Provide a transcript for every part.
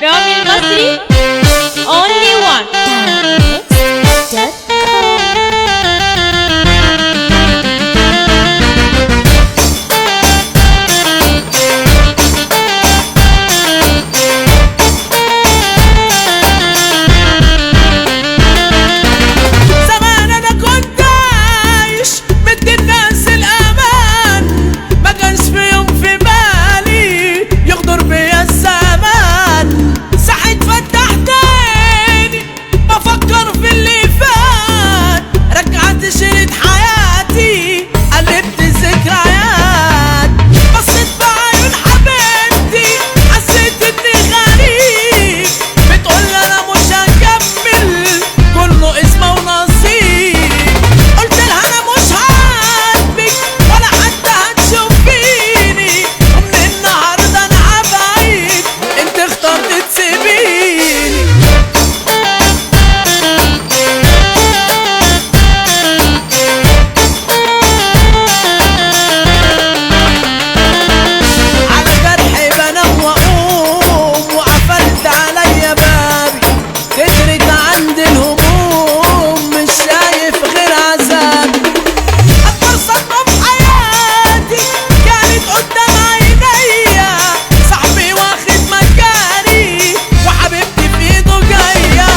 رامي المصري only one. زمان انا كنت عايش بدي الناس الامان، ما كانش في يوم في بالي يغدر بيا الزمان. صحيت فتحت عيني بفكر في اللي فات، رجعت شريط حياتي قلبت الذكريات. بصيت بعيون حبيبتي حسيت اني غريب، بتقول انا مش هكمل كله اسمه ونصيب. قلت لها انا مش هعاتبك ولا حتى هتشوفيني، ومن النهارده انا هبعد، انت اخترت تسيبيني. على جرحي بنام واقوم وقفلت عليا بابي، كترت عندي الهموم مش شايف غير عذابي. اكبر صدمة في حياتي كانت قدام عينيا، صاحبي واخد مكاني وحبيبتي في ايده جاية.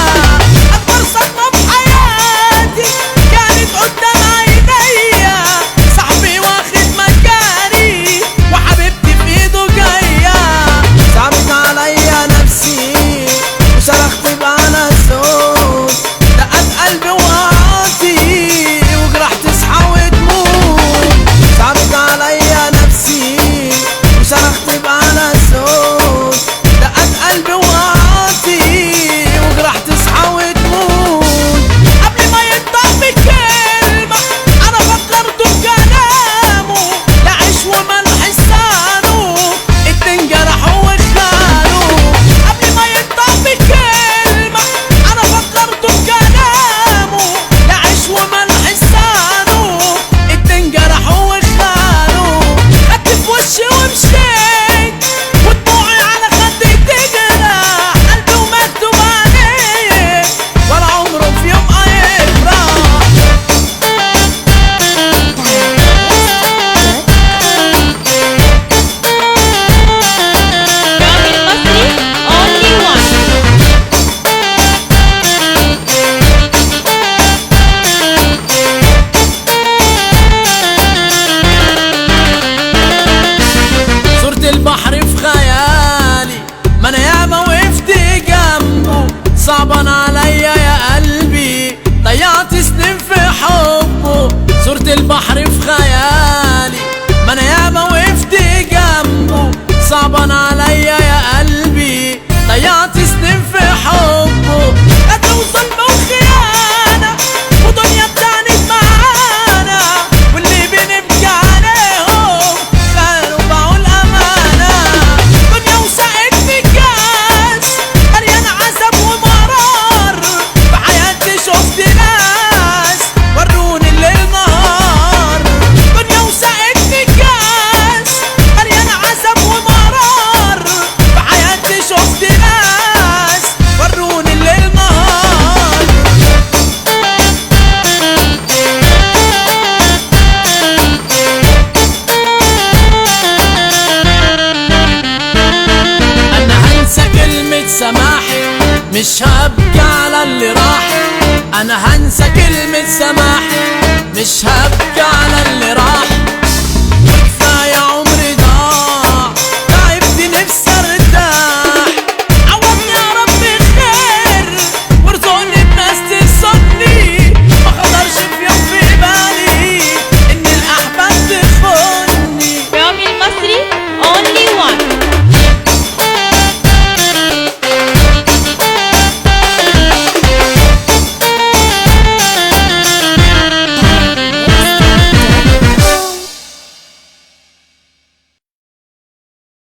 اكبر صدمة في حياتي كانت قدام عينيا، صاحبي واخد مكاني وحبيبتي في ايده جاية. صعبت عليا نفسي وصرخت بأعلى صوت، دقت قلبي وقعاتي وجرح تصحى وتموت. صعبت عليا نفسي وصرخت بأعلى صوت، دقت قلبي وقعاتي وجرح تصحى وتموت. قبل ما ينطق بكلمة أنا فكرته بكلامه، لا عيش وملح لسانه اتنين جرحوا وخانوا. قبل ما ينطق بكلمة أنا فكرته بكلامه، لا عيش وملح لسانه اتنين جرحوا وخانوا. خدت في وشي ومشيت ودموعي على خدي تجرح، قلبي ومكتوب عليه ولا عمره في يوم هيفرح. رامي المصري only one. صورة البحر في خيالي، ما انا ياما وقفت جنبه. صعبان عليا يا قلبي ضيعت سنين في حبه. صورة البحر في خيالي، ما انا ياما وقفت جنبه. صعبان عليا يا قلبي ضيعت سنين في حبه. قتل وظلم وخيانة ودنيا اتانت معانا، واللي بنبكي عليهم خانوا باعوا الأمانة. دنيا وسقتني كاس مليان عذاب ومرار، في حياتي شفت ناس وروني الليل نهار. دنيا وسقتني كاس مليان عذاب ومرار، في حياتي شفت ناس وروني الليل نهار. انا هنسى كلمة سماحي، مش هبكي على اللي راح. انا هنسى كلمة سماحي، مش هبكي على اللي راح.